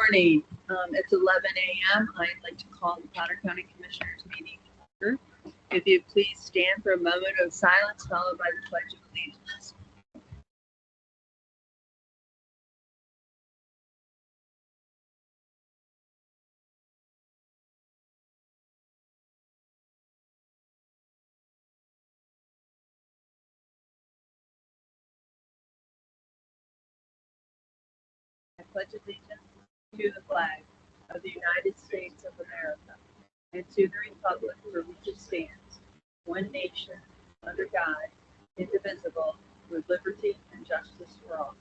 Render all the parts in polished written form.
morning. It's 11 a.m. I'd like to call the Potter County Commissioners meeting to order. If you please stand for a moment of silence followed by the Pledge of Allegiance. I pledge allegiance to the flag of the United States of America and to the republic for which it stands, one nation, under God, indivisible, with liberty and justice for all.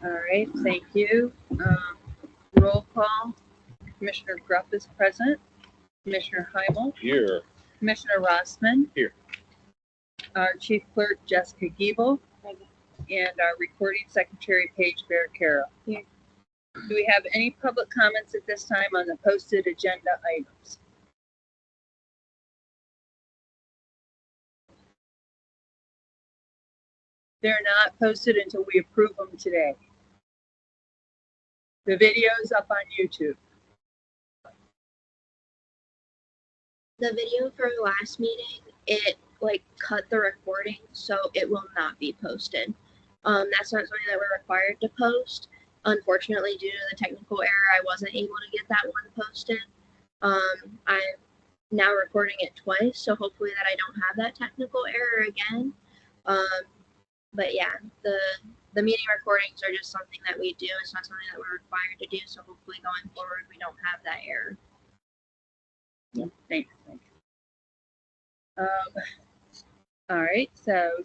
All right, thank you. Roll call. Commissioner Grupp is present. Commissioner Heimel. Here. Commissioner Rossman. Here. Our Chief Clerk, Jessica Giebel. And our Recording Secretary, Paige Bearcaro. Here. Do we have any public comments at this time on the posted agenda items? They're not posted until we approve them today. The video is up on YouTube. The video for last meeting, it cut the recording, so it will not be posted. That's not something that we're required to post. Unfortunately, due to the technical error, I wasn't able to get that one posted. I'm now recording it twice, so hopefully that I don't have that technical error again. But yeah, the meeting recordings are just something that we do. It's not something that we're required to do, so hopefully going forward we don't have that error. Yeah, thanks. All right, so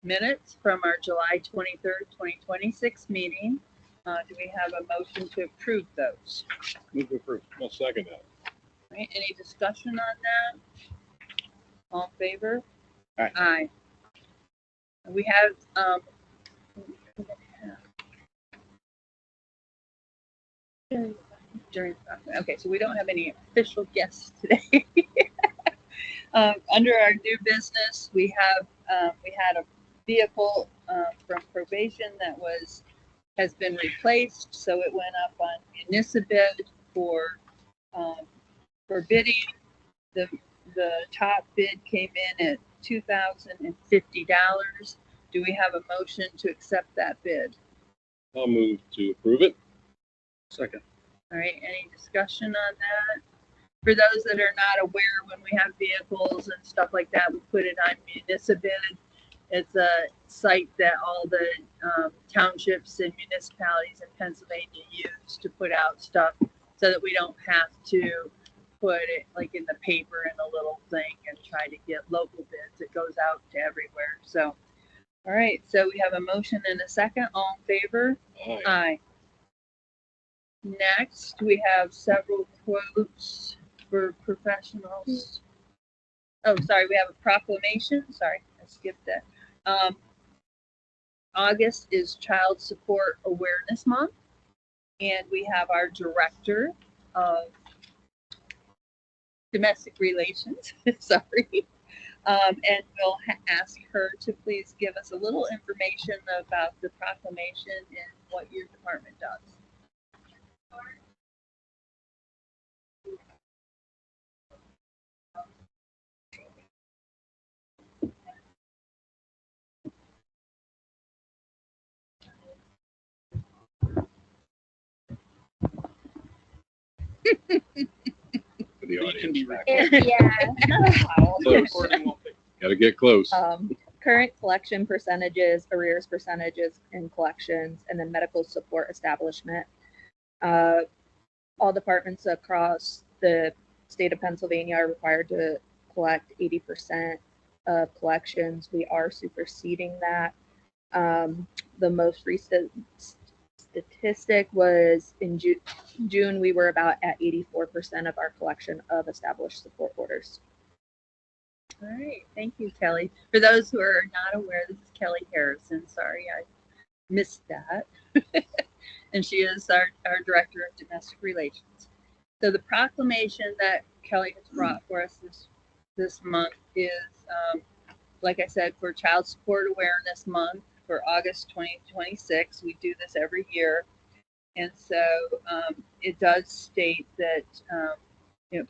minutes from our July 23rd, 2026 meeting. Do we have a motion to approve those? Move to approve. I'll second that. All right, any discussion on that? All in favor? Aye. Aye. We have okay, so we don't have any official guests today. Under our new business, we had a vehicle from probation that has been replaced, so it went up on Municipid for bidding. The top bid came in at $2,050. Do we have a motion to accept that bid? I'll move to approve it. Second. All right, any discussion on that? For those that are not aware, when we have vehicles and stuff like that, we put it on Municipid. It's a site that all the townships and municipalities in Pennsylvania use to put out stuff so that we don't have to put it in the paper in a little thing and try to get local bids. It goes out to everywhere. So, all right, so we have a motion and a second. All in favor? Aye. Aye. Next, we have several quotes for professionals. Oh, sorry, we have a proclamation. Sorry, I skipped that. August is Child Support Awareness Month, and we have our Director of Domestic Relations, sorry, and we'll ask her to please give us a little information about the proclamation and what your department does. For the audience. Gotta get close. Current collection percentages, arrears percentages in collections, and then medical support establishment. All departments across the state of Pennsylvania are required to collect 80% of collections. We are superseding that. The most recent statistic was in June, we were about at 84% of our collection of established support orders. All right, thank you, Kelly. For those who are not aware, this is Kelly Harrison. Sorry, I missed that. And she is our Director of Domestic Relations. So the proclamation that Kelly has brought for us this month is like I said, for Child Support Awareness Month for August 2026. We do this every year. And so it does state that,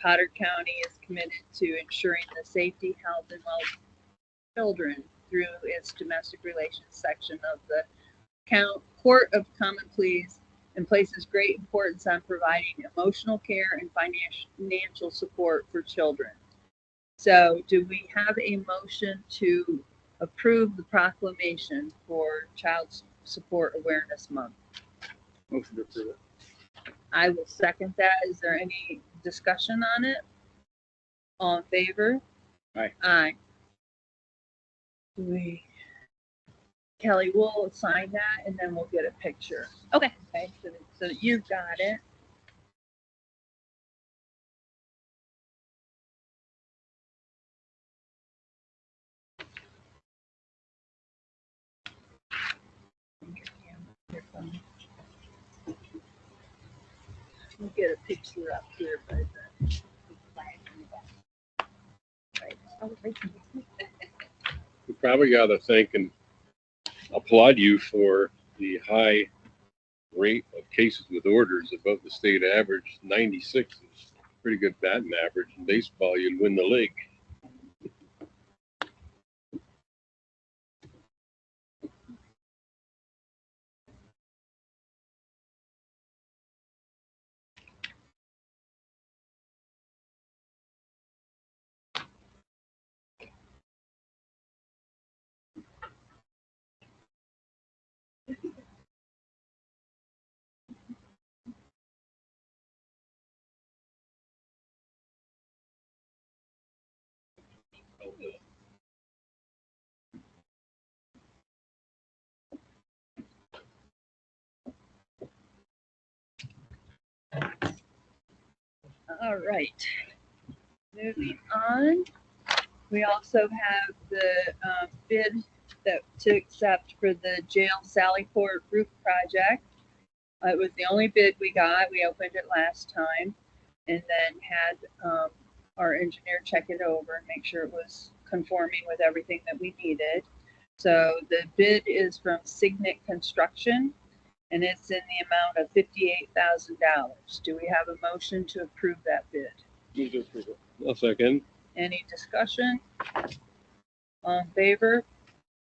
Potter County is committed to ensuring the safety, health, and welfare of children through its domestic relations section of the Court of Common Pleas, and places great importance on providing emotional care and financial support for children. So do we have a motion to approve the proclamation for Child Support Awareness Month? Motion to approve it. I will second that. Is there any discussion on it? All in favor? Aye. Aye. Kelly, we'll sign that and then we'll get a picture. Okay. Okay, so that you've got it. We'll get a picture up here by the flag in the back. Right. Oh, right. We probably got to thank and applaud you for the high rate of cases with orders above the state average. 96 is pretty good batting average. In baseball, you'd win the league. All right. Moving on. We also have the bid to accept for the jail Sallyport roof project. It was the only bid we got. We opened it last time and then had our engineer check it over and make sure it was conforming with everything that we needed. So the bid is from Signet Construction and it's in the amount of $58,000. Do we have a motion to approve that bid? Move to approve it. I'll second. Any discussion? All in favor?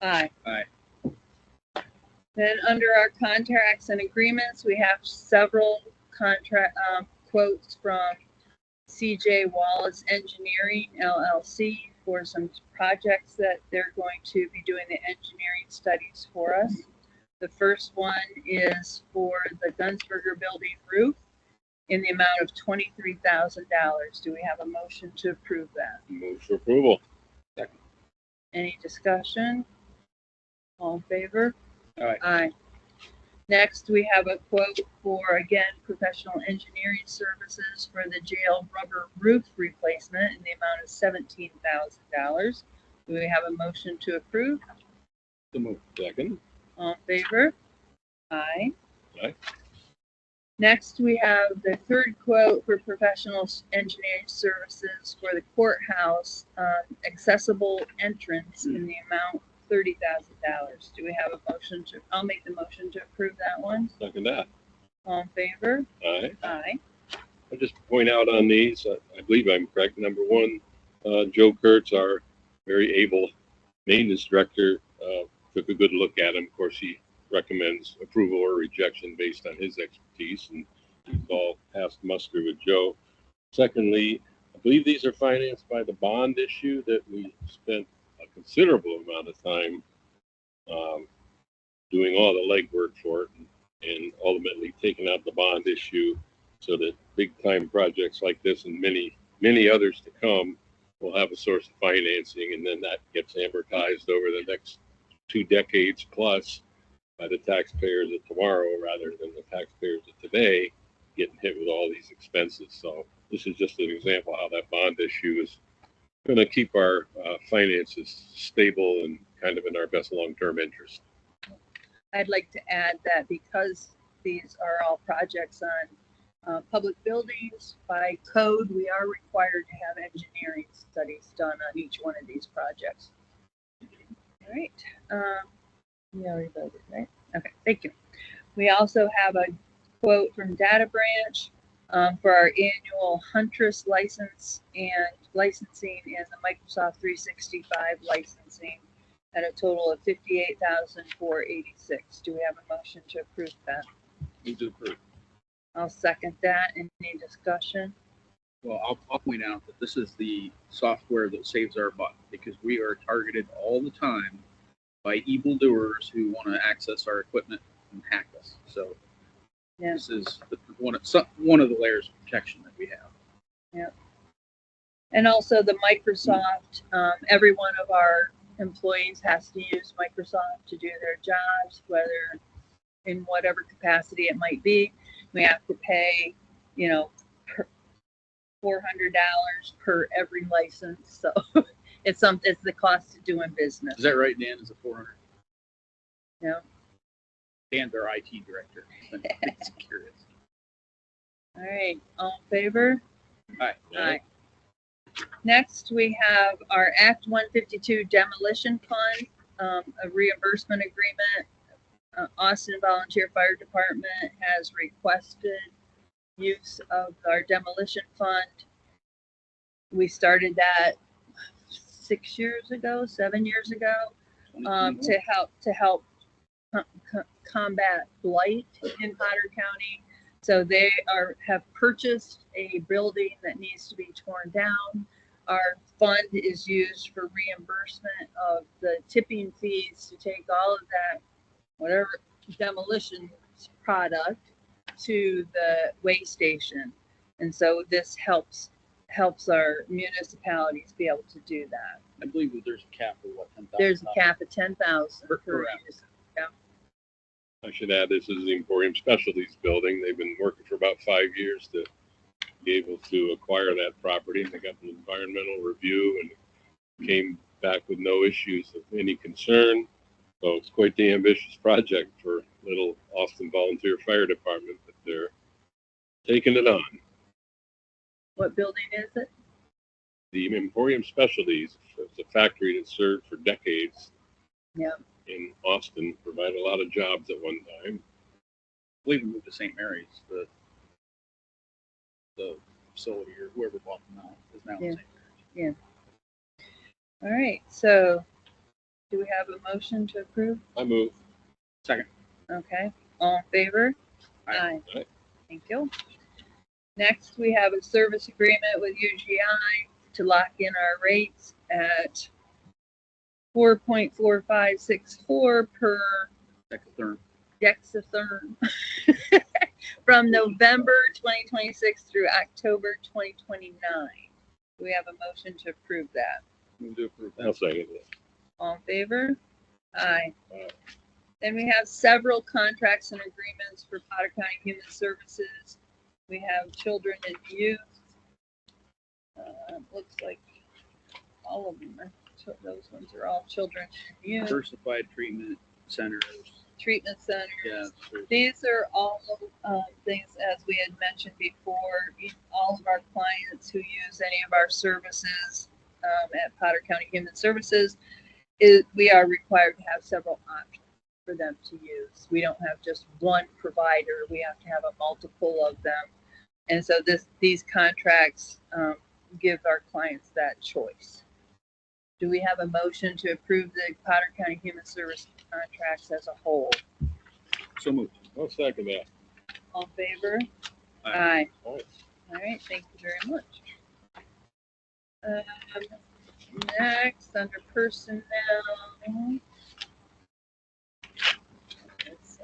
Aye. Aye. Then under our contracts and agreements, we have several contract quotes from CJ Wallace Engineering LLC for some projects that they're going to be doing the engineering studies for us. The first one is for the Gunsberger building roof in the amount of $23,000. Do we have a motion to approve that? Move for approval. Any discussion? All in favor? Aye. Aye. Next, we have a quote for, again, professional engineering services for the jail rubber roof replacement in the amount of $17,000. Do we have a motion to approve? So move. Second. All in favor? Aye. Aye. Next, we have the third quote for professional engineering services for the courthouse accessible entrance in the amount of $30,000. Do we have a motion to? I'll make the motion to approve that one. Second that. All in favor? Aye. Aye. I'll just point out on these, I believe I'm correct. Number one, Joe Kurtz, our very able maintenance director, took a good look at them. Of course, he recommends approval or rejection based on his expertise, and he's all passed muster with Joe. Secondly, I believe these are financed by the bond issue that we spent a considerable amount of time doing all the legwork for it, and ultimately taking out the bond issue so that big time projects like this and many others to come will have a source of financing, and then that gets amortized over the next 2 decades plus by the taxpayers of tomorrow rather than the taxpayers of today getting hit with all these expenses. So this is just an example how that bond issue is going to keep our finances stable and kind of in our best long-term interest. I'd like to add that because these are all projects on public buildings, by code, we are required to have engineering studies done on each one of these projects. All right. We already voted, right? Okay, thank you. We also have a quote from Data Branch for our annual Huntress license and licensing and the Microsoft 365 licensing at a total of $58,486. Do we have a motion to approve that? Move to approve. I'll second that. Any discussion? Well, I'll point out that this is the software that saves our butt because we are targeted all the time by evildoers who want to access our equipment and hack us. So Yeah. this is one of the layers of protection that we have. And also the Microsoft, every one of our employees has to use Microsoft to do their jobs, whether in whatever capacity it might be. We have to pay, $400 per every license. So it's the cost of doing business. Is that right, Dan? Is it 400? Yeah. Dan's our IT director. I'm just curious. All right, all in favor? Aye. Aye. Next, we have our Act 152 Demolition Fund, a reimbursement agreement. Austin Volunteer Fire Department has requested use of our demolition fund. We started that 7 years ago, to help combat blight in Potter County. So they have purchased a building that needs to be torn down. Our fund is used for reimbursement of the tipping fees to take all of that, whatever demolition product, to the weigh station. And so this helps our municipalities be able to do that. I believe that there's a cap of what, 10,000? There's a cap of 10,000 per Correct. use. I should add, this is the Emporium Specialties building. They've been working for about 5 years to be able to acquire that property. They got an environmental review and came back with no issues of any concern. So it's quite the ambitious project for little Austin Volunteer Fire Department, but they're taking it on. What building is it? The Emporium Specialties, it's a factory that served for decades. Yeah. In Austin, provided a lot of jobs at one time. I believe we moved to St. Mary's. The facility or whoever bought them out is now in St. Mary's. All right, so do we have a motion to approve? I move. Second. Okay, all in favor? Aye. Aye. Thank you. Next, we have a service agreement with UGI to lock in our rates at 4.4564 per Decatherm. Dexatherm from November 2026 through October 2029. Do we have a motion to approve that? Move to approve I'll that. second it. All in favor? Aye. Aye. Then we have several contracts and agreements for Potter County Human Services. We have children and youth. Looks like all of them are, those ones are all children and youth. Diversified treatment centers. Treatment centers. Yeah. Sure. These are all things, as we had mentioned before, all of our clients who use any of our services at Potter County Human Services, we are required to have several options for them to use. We don't have just one provider. We have to have a multiple of them. And so these contracts give our clients that choice. Do we have a motion to approve the Potter County Human Service contracts as a whole? So moved. I'll second that. All in favor? Aye. Aye. Aye. All right, thank you very much. Next, under personnel. It's,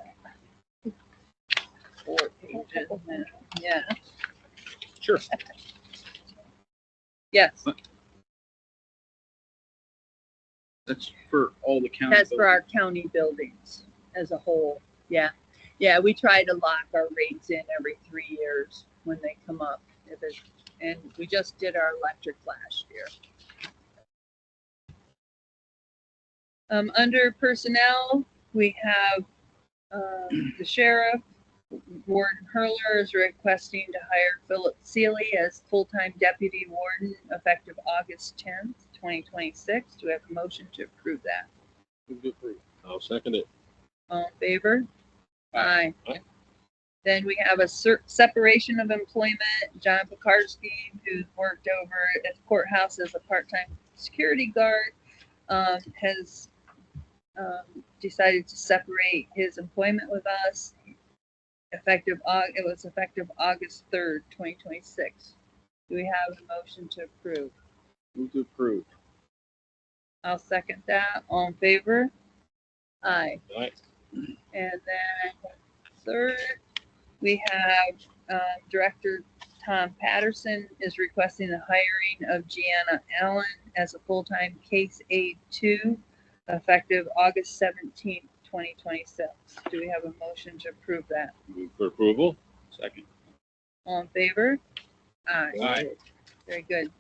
4 pages now. Yeah. Sure. Yes, That's for all the county. that's for our county buildings as a whole. Yeah. Yeah, we try to lock our rates in every 3 years when they come up. And we just did our electric last year. Under personnel, we have the sheriff. Warden Hurler is requesting to hire Philip Seeley as full-time deputy warden effective August 10th, 2026. Do we have a motion to approve that? Move to approve. I'll second it. All in favor? Aye. Aye. Then we have a separation of employment. John Pekarsky, who's worked over at the courthouse as a part-time security guard, has decided to separate his employment with us. It was effective August 3rd, 2026. Do we have a motion to approve? Move to approve. I'll second that. All in favor? Aye. Aye. And then third, we have Director Tom Patterson is requesting the hiring of Gianna Allen as a full-time case aide 2, effective August 17th, 2026. Do we have a motion to approve that? Move for approval. Second. All in favor? Aye. Aye. Very good.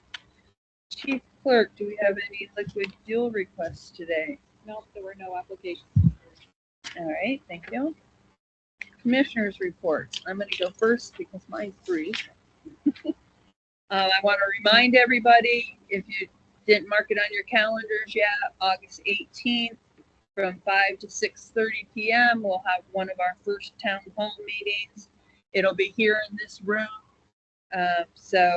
Chief Clerk, do we have any liquid fuel requests today? No, there were no applications. All right, thank you. Commissioners report. I'm going to go first because mine's brief. I want to remind everybody, if you didn't mark it on your calendars yet, August 18th from 5 to 6:30 p.m. we'll have one of our first town hall meetings. It'll be here in this room. So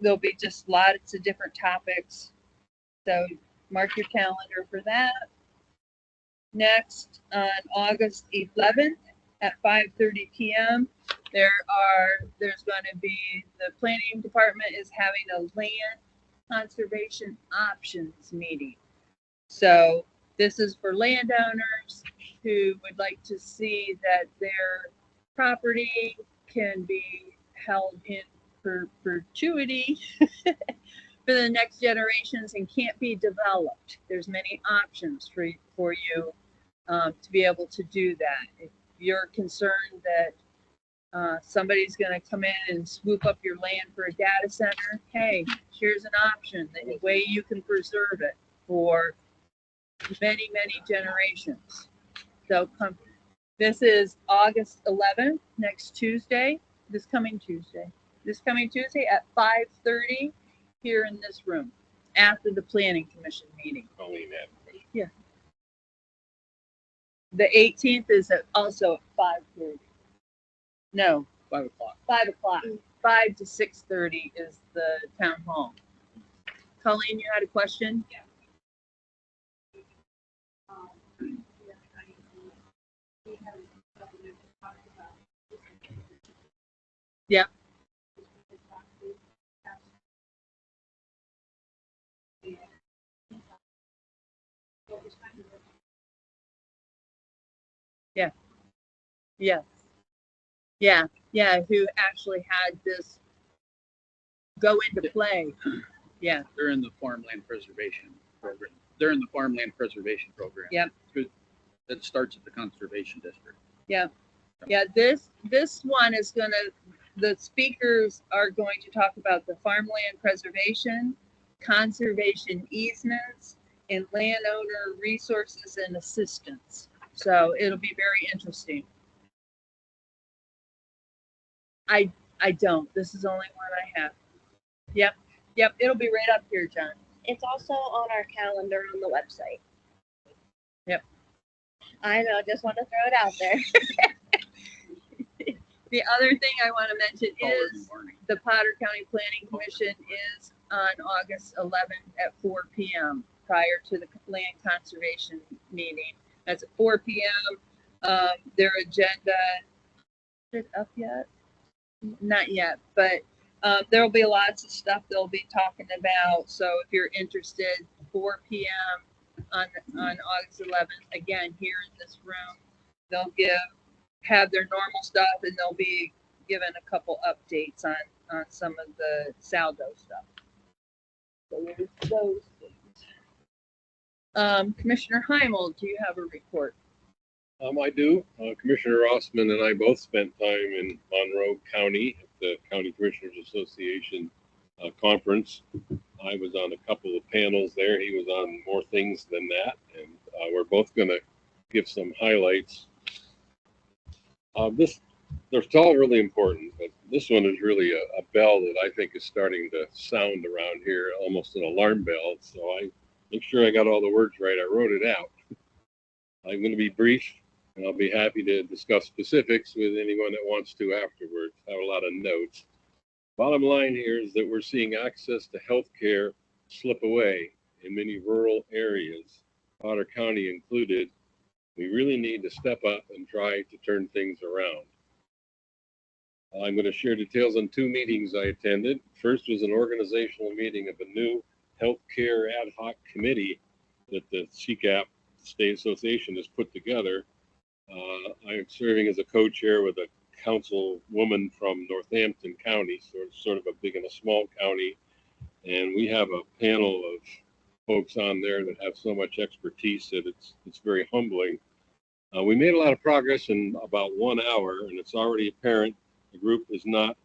there'll be just lots of different topics. So mark your calendar for that. Next, on August 11th at 5:30 p.m., there's going to be, the planning department is having a land conservation options meeting. So this is for landowners who would like to see that their property can be held in perpetuity for the next generations and can't be developed. There's many options for you to be able to do that. If you're concerned that somebody's going to come in and swoop up your land for a data center, hey, here's an option, the way you can preserve it for many, many generations. So this is August 11th, next Tuesday, this coming Tuesday at 5:30 here in this room after the Planning Commission meeting. Colleen had. Yeah. The 18th is also at 5:30. No, 5 o'clock. 5 o'clock. 5 to 6:30 is the town hall. Colleen, you had a question? Yeah. Yep. Yeah. Yes. Yeah. Who actually had this go into play? Yeah. They're in the farmland preservation program. Yep. That starts at the conservation district. Yeah. This one is the speakers are going to talk about the farmland preservation, conservation easements, and landowner resources and assistance. So it'll be very interesting. I don't. This is only one I have. Yep. It'll be right up here, John. It's also on our calendar on the website. Yep. I know, just want to throw it out there. The other thing I want to mention Forward is warning. the Potter County Planning Commission is on August 11th at 4 p.m. prior to the land conservation meeting. That's at 4 p.m. Their agenda, is it up yet? Not yet, but there'll be lots of stuff they'll be talking about. So if you're interested, 4 p.m. on August 11th, again, here in this room, they'll have their normal stuff, and they'll be given a couple updates on some of the Saldo stuff. So there's those things. Commissioner Heimel, do you have a report? I do. Commissioner Rossman and I both spent time in Monroe County at the County Commissioners Association conference. I was on a couple of panels there. He was on more things than that, and we're both going to give some highlights. They're all really important, but this one is really a bell that I think is starting to sound around here, almost an alarm bell. So I make sure I got all the words right. I wrote it out. I'm going to be brief, and I'll be happy to discuss specifics with anyone that wants to afterwards. I have a lot of notes. Bottom line here is that we're seeing access to health care slip away in many rural areas, Potter County included. We really need to step up and try to turn things around. I'm going to share details on 2 meetings I attended. First was an organizational meeting of a new healthcare ad hoc committee that the CCAP State Association has put together. I am serving as a co-chair with a councilwoman from Northampton County, so it's sort of a big and a small county. And we have a panel of folks on there that have so much expertise that it's very humbling. We made a lot of progress in about 1 hour, and it's already apparent the group is not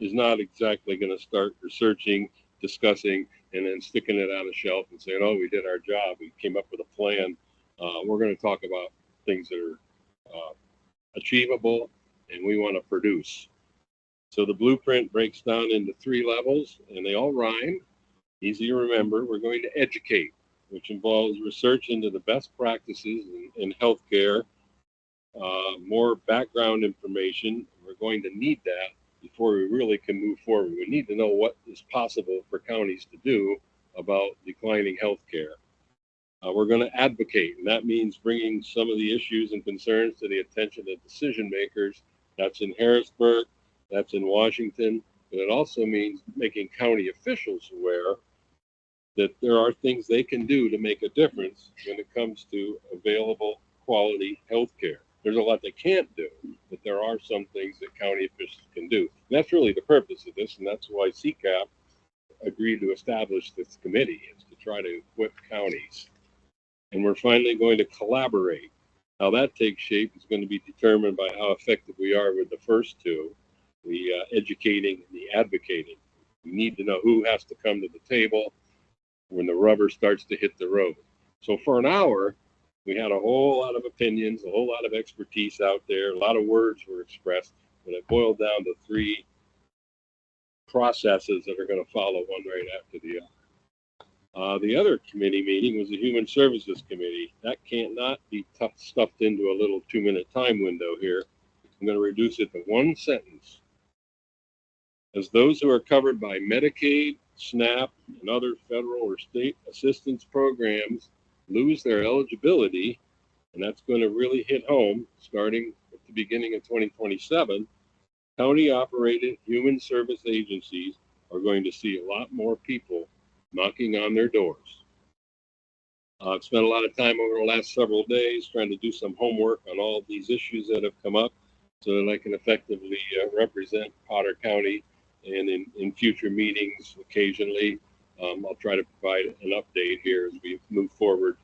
exactly going to start researching, discussing, and then sticking it on a shelf and saying, "Oh, we did our job. We came up with a plan." We're going to talk about things that are achievable, and we want to produce. So the blueprint breaks down into 3 levels, and they all rhyme. Easy to remember. We're going to educate, which involves research into the best practices in healthcare, more background information. We're going to need that before we really can move forward. We need to know what is possible for counties to do about declining healthcare. We're going to advocate, and that means bringing some of the issues and concerns to the attention of decision makers. That's in Harrisburg, that's in Washington, but it also means making county officials aware that there are things they can do to make a difference when it comes to available quality health care. There's a lot they can't do, but there are some things that county officials can do. And that's really the purpose of this, and that's why CCAP agreed to establish this committee, is to try to equip counties. And we're finally going to collaborate. How that takes shape is going to be determined by how effective we are with the first 2, the educating and the advocating. We need to know who has to come to the table when the rubber starts to hit the road. So for an hour, we had a whole lot of opinions, a whole lot of expertise out there, a lot of words were expressed, but it boiled down to 3 processes that are going to follow one right after the other. The other committee meeting was the Human Services Committee. That can't not be stuffed into a little 2-minute time window here. I'm going to reduce it to 1 sentence. As those who are covered by Medicaid, SNAP, and other federal or state assistance programs lose their eligibility, and that's going to really hit home starting at the beginning of 2027, county-operated human service agencies are going to see a lot more people knocking on their doors. I've spent a lot of time over the last several days trying to do some homework on all these issues that have come up so that I can effectively represent Potter County, and in future meetings occasionally I'll try to provide an update here as we move forward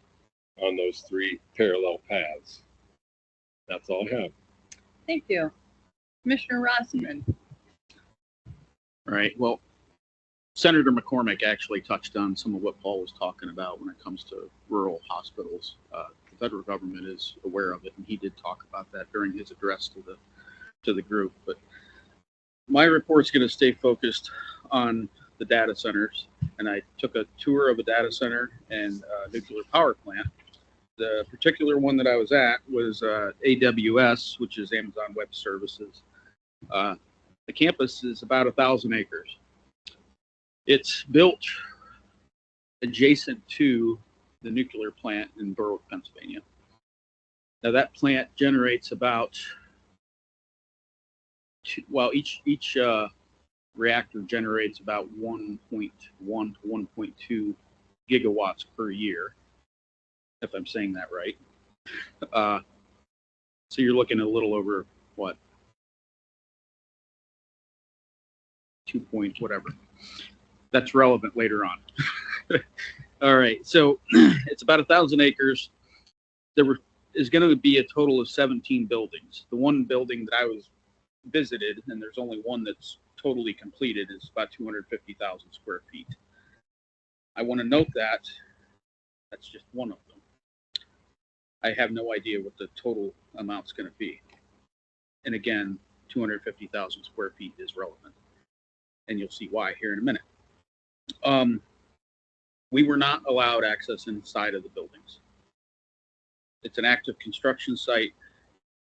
on those 3 parallel paths. That's all I have. Thank you. Commissioner Rossman. All right. Well, Senator McCormick actually touched on some of what Paul was talking about when it comes to rural hospitals. The federal government is aware of it, and he did talk about that during his address to the group. But my report's going to stay focused on the data centers, and I took a tour of a data center and a nuclear power plant. The particular one that I was at was AWS, which is Amazon Web Services. The campus is about 1,000 acres. It's built adjacent to the nuclear plant in Berwick, Pennsylvania. Now that plant generates about each reactor generates about 1.1 to 1.2 gigawatts per year, if I'm saying that right. So you're looking at a little over, 2 point whatever. That's relevant later on. All right, so it's about 1,000 acres. There is going to be a total of 17 buildings. The one building that I was visited, and there's only one that's totally completed, is about 250,000 square feet. I want to note that that's just one of them. I have no idea what the total amount's going to be. And again, 250,000 square feet is relevant, and you'll see why here in a minute. We were not allowed access inside of the buildings. It's an active construction site.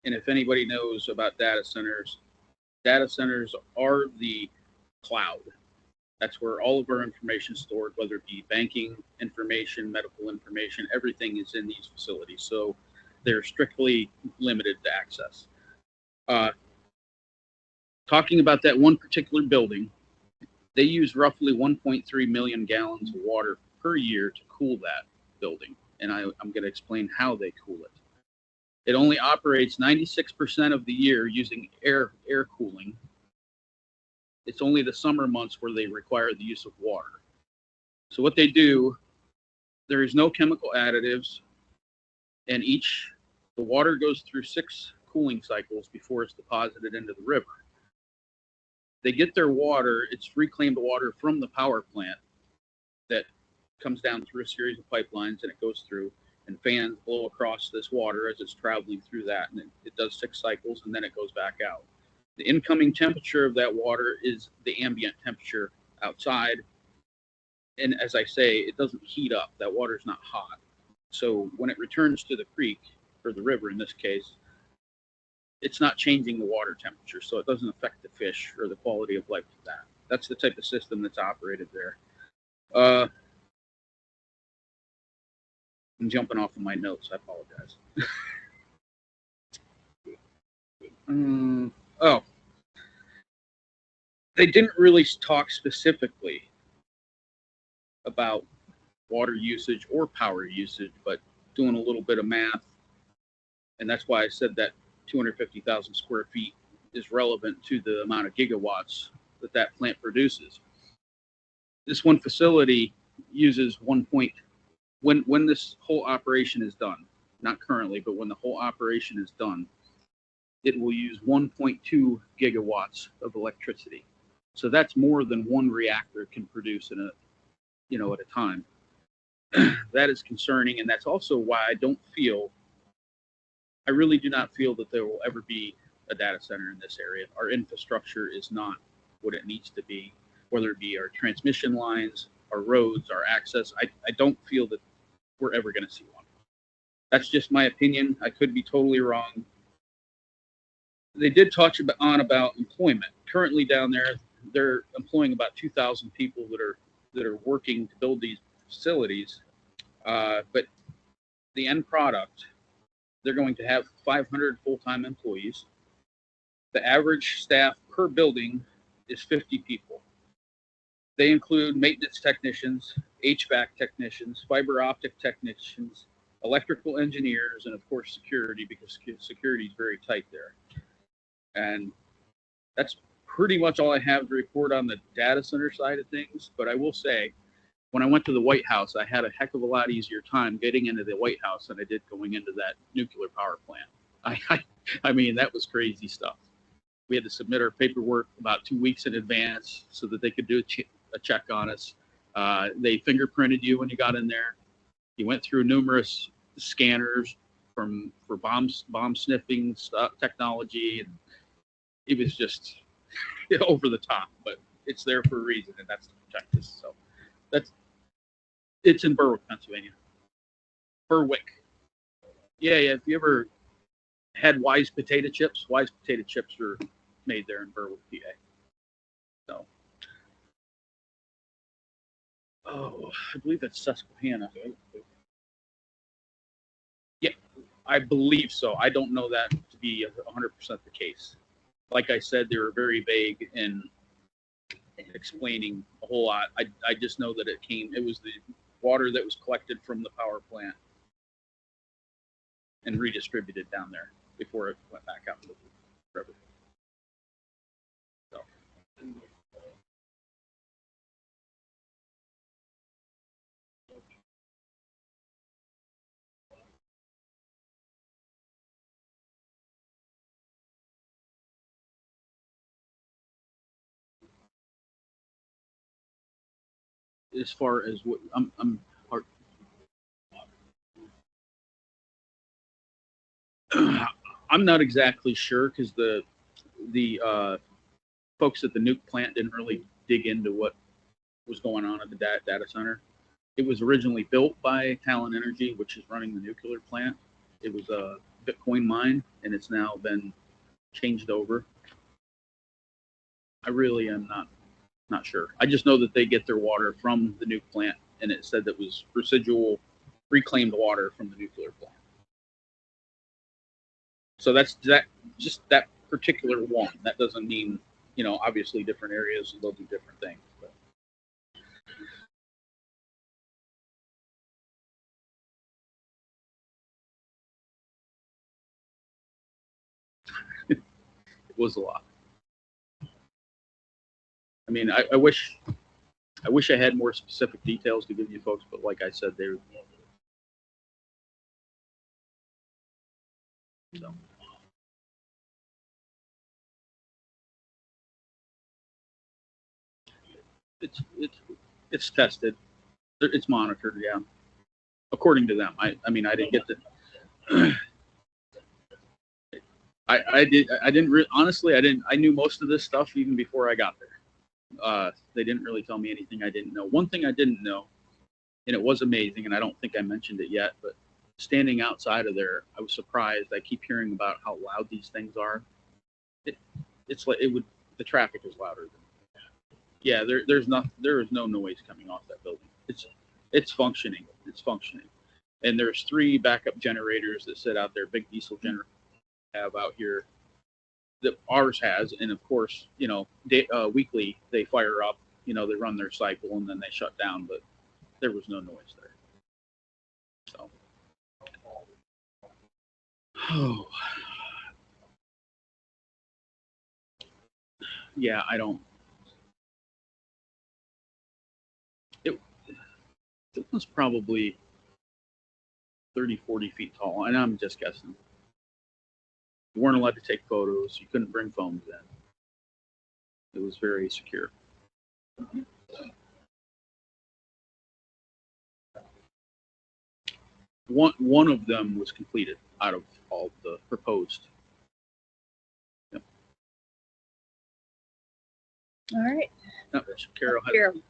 And if anybody knows about data centers are the cloud. That's where all of our information is stored, whether it be banking information, medical information, everything is in these facilities. So they're strictly limited to access. Talking about that one particular building, they use roughly 1.3 million gallons of water per year to cool that building. And I'm going to explain how they cool it. It only operates 96% of the year using air cooling. It's only the summer months where they require the use of water. So what they do, there is no chemical additives, and the water goes through 6 cooling cycles before it's deposited into the river. They get their water, it's reclaimed water from the power plant that comes down through a series of pipelines, and it goes through, and fans blow across this water as it's traveling through that, and it does 6 cycles, and then it goes back out. The incoming temperature of that water is the ambient temperature outside. And as I say, it doesn't heat up. That water is not hot. So when it returns to the creek, or the river in this case, it's not changing the water temperature. So it doesn't affect the fish or the quality of life of that. That's the type of system that's operated there. I'm jumping off of my notes. I apologize. They didn't really talk specifically about water usage or power usage, but doing a little bit of math. And that's why I said that 250,000 square feet is relevant to the amount of gigawatts that plant produces. This one facility uses when this whole operation is done, not currently, but when the whole operation is done, it will use 1.2 gigawatts of electricity. So that's more than one reactor can produce at a time. That is concerning, and that's also why I really do not feel that there will ever be a data center in this area. Our infrastructure is not what it needs to be, whether it be our transmission lines, our roads, our access. I don't feel that we're ever going to see one. That's just my opinion. I could be totally wrong. They did touch on about employment. Currently down there, they're employing about 2,000 people that are working to build these facilities. But the end product, they're going to have 500 full-time employees. The average staff per building is 50 people. They include maintenance technicians, HVAC technicians, fiber optic technicians, electrical engineers, and of course security, because security is very tight there. And that's pretty much all I have to report on the data center side of things. But I will say, when I went to the White House, I had a heck of a lot easier time getting into the White House than I did going into that nuclear power plant. I mean, that was crazy stuff. We had to submit our paperwork about 2 weeks in advance so that they could do a check on us. They fingerprinted you when you got in there. You went through numerous scanners for bomb sniffing stuff, technology, and it was just over the top. But it's there for a reason, and that's to protect us. So it's in Berwick, Pennsylvania. Berwick. Yeah. If you ever had Wise potato chips are made there in Berwick, PA. So, I believe that's Susquehanna. Yeah, I believe so. I don't know that to be 100% the case. Like I said, they were very vague in explaining a whole lot. I just know that it was the water that was collected from the power plant and redistributed down there before it went back out into the river. So. As far as what I'm not exactly sure, because the folks at the nuke plant didn't really dig into what was going on at the data center. It was originally built by Talon Energy, which is running the nuclear plant, It was a Bitcoin mine, and it's now been changed over. I really am not sure. I just know that they get their water from the nuke plant, and it said that was residual reclaimed water from the nuclear plant. So that's that, just that particular one. That doesn't mean, you know, obviously different areas they'll do different things. But it was a lot. I mean, I wish I had more specific details to give you folks, but like I said, they're so. It's tested. It's monitored, yeah. According to them. I mean, I didn't get the I didn't really, honestly, I knew most of this stuff even before I got there. They didn't really tell me anything I didn't know. One thing I didn't know, and it was amazing, and I don't think I mentioned it yet, but standing outside of there, I was surprised. I keep hearing about how loud these things are. It's like the traffic is louder than, yeah, there is no noise coming off that building. It's functioning. It's functioning. And there's 3 backup generators that sit out there, big diesel generators have out here that ours has, and of course, you know, weekly they fire up, you know, they run their cycle and then they shut down, but there was no noise there. So, oh, yeah, I don't. It was probably 30, 40 feet tall, and I'm just guessing. You weren't allowed to take photos. You couldn't bring phones in. It was very secure. One of them was completed out of all the proposed. Yep. All right. No, Carol had Carol.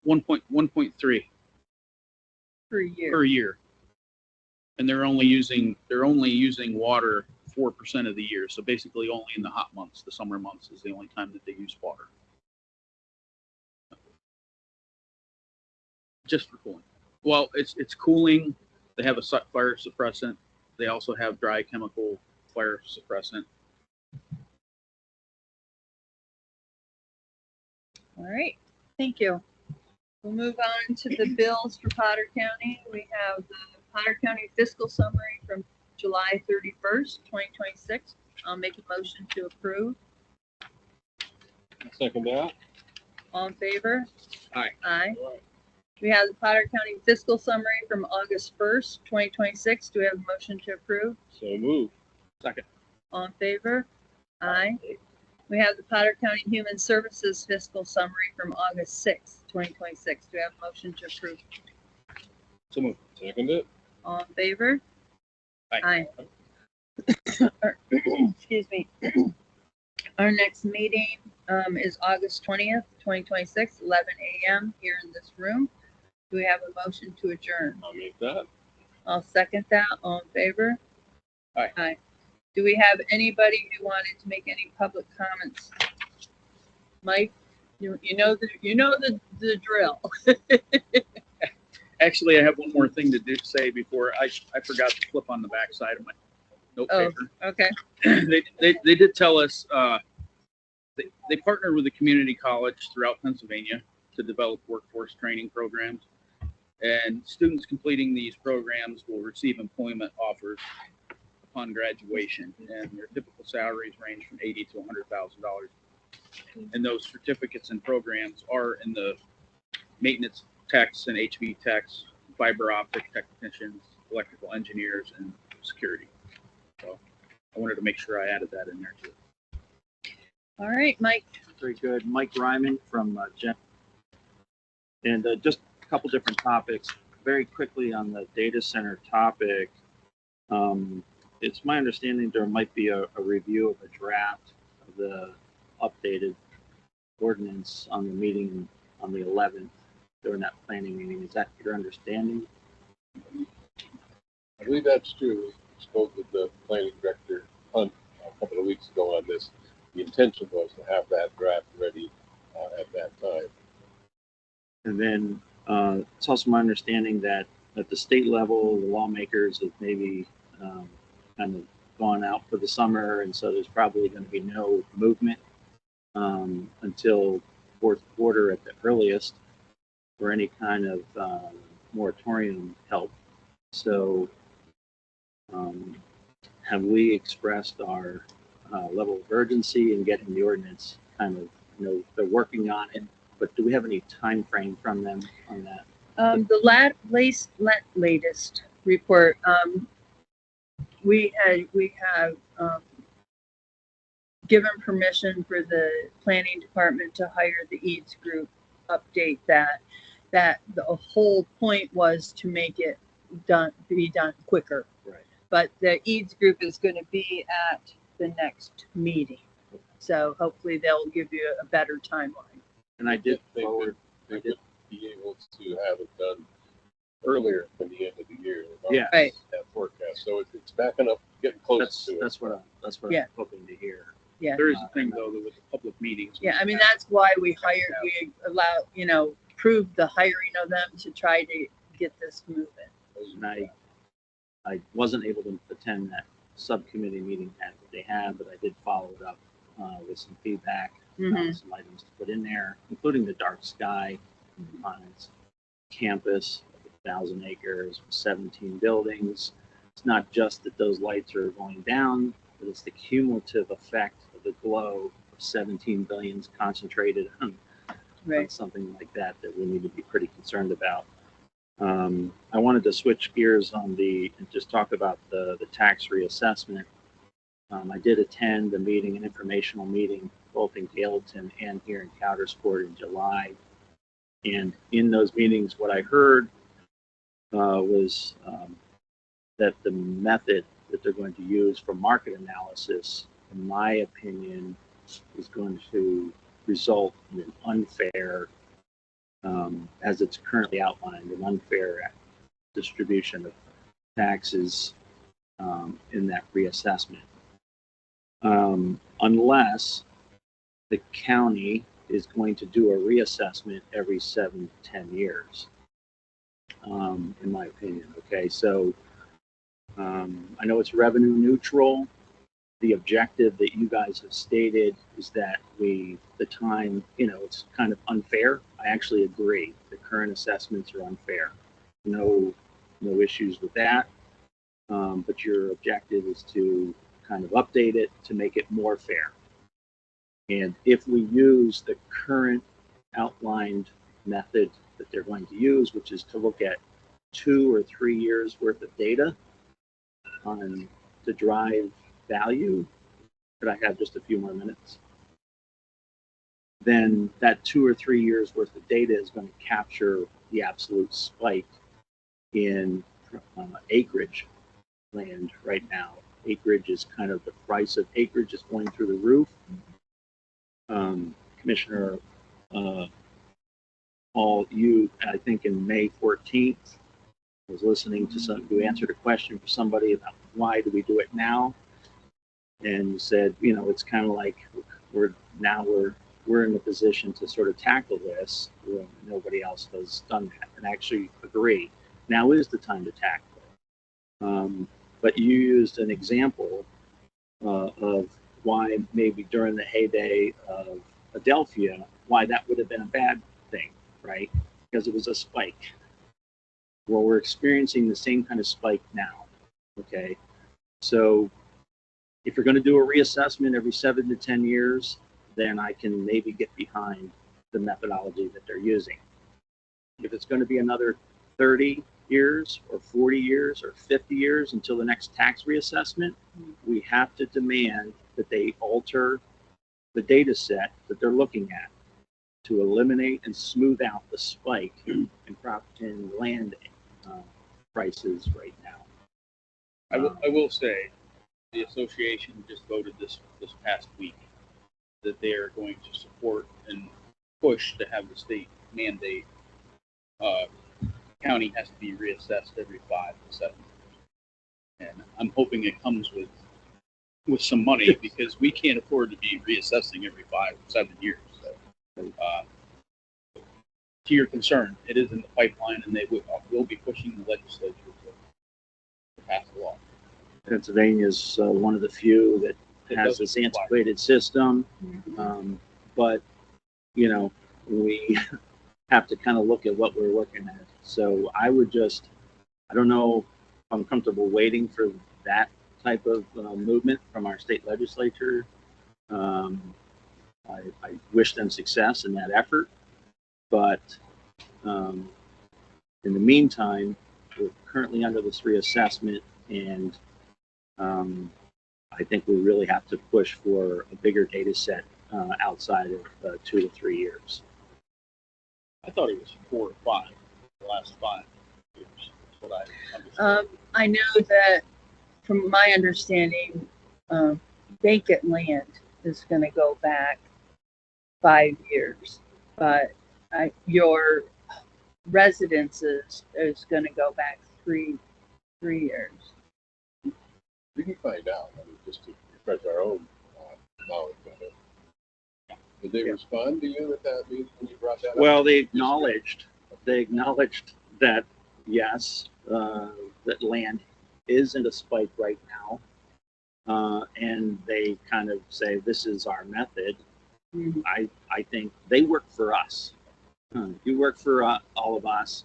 1.3 Per year. per year, and they're only using water 4% of the year. So basically, only in the hot months, the summer months, is the only time that they use water, just for cooling. Well, it's cooling. They have a fire suppressant. They also have dry chemical fire suppressant. All right. Thank you. We'll move on to the bills for Potter County. We have the Potter County fiscal summary from July 31st, 2026. I'll make a motion to approve. Second that. All in favor? Aye. Aye. We have the Potter County fiscal summary from August 1st, 2026. Do we have a motion to approve? So move. Second. All in favor? Aye. We have the Potter County Human Services fiscal summary from August 6th, 2026. Do we have a motion to approve? So move. Second it. All in favor? Aye. Excuse me. Our next meeting is August 20th, 2026, 11 a.m. here in this room. Do we have a motion to adjourn? I'll make that. I'll second that. All in favor? Aye. Aye. Do we have anybody who wanted to make any public comments? Mike, you know the drill. Actually, I have one more thing to say before I forgot to flip on the back side of my note paper. Okay. They did tell us they partner with a community college throughout Pennsylvania to develop workforce training programs, and students completing these programs will receive employment offers upon graduation, and their typical salaries range from $80,000 to $100,000. And those certificates and programs are in the maintenance techs and HV techs, fiber optic technicians, electrical engineers, and security. So I wanted to make sure I added that in there too. All right, Mike. Very good. Mike Ryman from Gen. And just a couple different topics. Very quickly on the data center topic. It's my understanding there might be a review of a draft of the updated ordinance on the meeting on the 11th during that planning meeting. Is that your understanding? I believe that's true. We spoke with the planning director Hunt a couple of weeks ago on this. The intention was to have that draft ready at that time. And then it's also my understanding that at the state level, the lawmakers have maybe kind of gone out for the summer, and so there's probably going to be no movement until fourth quarter at the earliest for any kind of moratorium help. So have we expressed our level of urgency in getting the ordinance kind of, they're working on it, but do we have any time frame from them on that? The latest report, we have given permission for the planning department to hire the EADS group, update that the whole point was to make it be done quicker. Right. But the EADS group is going to be at the next meeting. So hopefully they'll give you a better timeline. And I did They forward. would be able to have it done earlier than the end of the year. Yeah. Right. That forecast. So it's backing up, getting close to it. That's what Yeah. I'm hoping to hear. Yeah. There is a thing though that with the public meetings. Yeah. I mean, that's why we approved the hiring of them to try to get this moving. And I wasn't able to attend that subcommittee meeting that they had, but I did follow it up with some feedback, some items to put in there, including the dark sky on its campus, 1,000 acres, 17 buildings. It's not just that those lights are going down, but it's the cumulative effect of the glow of 17 billions concentrated on something like that we need to be pretty concerned about. I wanted to switch gears and just talk about the tax reassessment. I did attend a meeting, an informational meeting, both in Gallatin and here in Coudersport in July. And in those meetings, what I heard was that the method that they're going to use for market analysis, in my opinion, is going to result in an unfair, as it's currently outlined, an unfair distribution of taxes in that reassessment. Unless the county is going to do a reassessment every 7 to 10 years, in my opinion. Okay, so I know it's revenue neutral. The objective that you guys have stated is that it's kind of unfair. I actually agree. The current assessments are unfair. No issues with that. But your objective is to kind of update it to make it more fair. And if we use the current outlined method that they're going to use, which is to look at 2 or 3 years worth of data to drive value, could I have just a few more minutes? Then that 2 or 3 years worth of data is going to capture the absolute spike in acreage land right now. Acreage is kind of, the price of acreage is going through the roof. Commissioner Hall, I think in May 14th, was listening to you answered a question for somebody about why do we do it now, and you said, it's kind of like we're in the position to sort of tackle this when nobody else has done that, and actually agree. Now is the time to tackle it. But you used an example of why maybe during the heyday of Adelphia, why that would have been a bad thing, right? Because it was a spike. Well, we're experiencing the same kind of spike now, okay? So if you're going to do a reassessment every 7 to 10 years, then I can maybe get behind the methodology that they're using. If it's going to be another 30 years or 40 years or 50 years until the next tax reassessment, we have to demand that they alter the data set that they're looking at to eliminate and smooth out the spike in land prices right now. I will say the association just voted this past week that they are going to support and push to have the state mandate county has to be reassessed every 5 to 7 years. And I'm hoping it comes with some money because we can't afford to be reassessing every 5 or 7 years. So, to your concern, it is in the pipeline, and they will be pushing the legislature to pass a law. Pennsylvania's one of the few that It has doesn't this comply. antiquated system. But, you know, we have to kind of look at what we're looking at. So I would just, I don't know if I'm comfortable waiting for that type of movement from our state legislature. I wish them success in that effort. But in the meantime, we're currently under this reassessment, and I think we really have to push for a bigger data set outside of 2 to 3 years. I thought it was 4 or 5 the last 5 years. That's what I understood. I know that from my understanding, vacant land is going to go back 5 years, but your residences is going to go back 3 years. We can find out, I mean, just to refresh our own knowledge of it. Did they respond to you at that meeting when you brought that up? Well, they acknowledged that, yes, that land is in a spike right now. And they kind of say, this is our method. Mhm. I think they work for us. You work for all of us,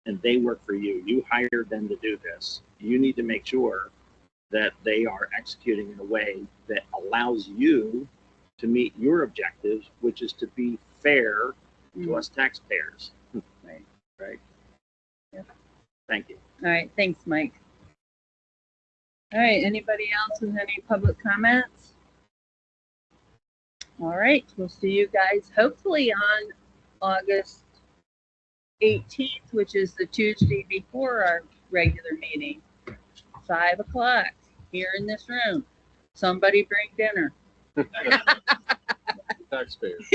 and they work for you. You hired them to do this. You need to make sure that they are executing in a way that allows you to meet your objectives, which is to be fair to us taxpayers. Right. Right. Yep. Thank you. All right, thanks, Mike. All right, anybody else with any public comments? All right, we'll see you guys hopefully on August 18th, which is the Tuesday before our regular meeting, 5 o'clock here in this room. Somebody bring dinner. Taxpayers.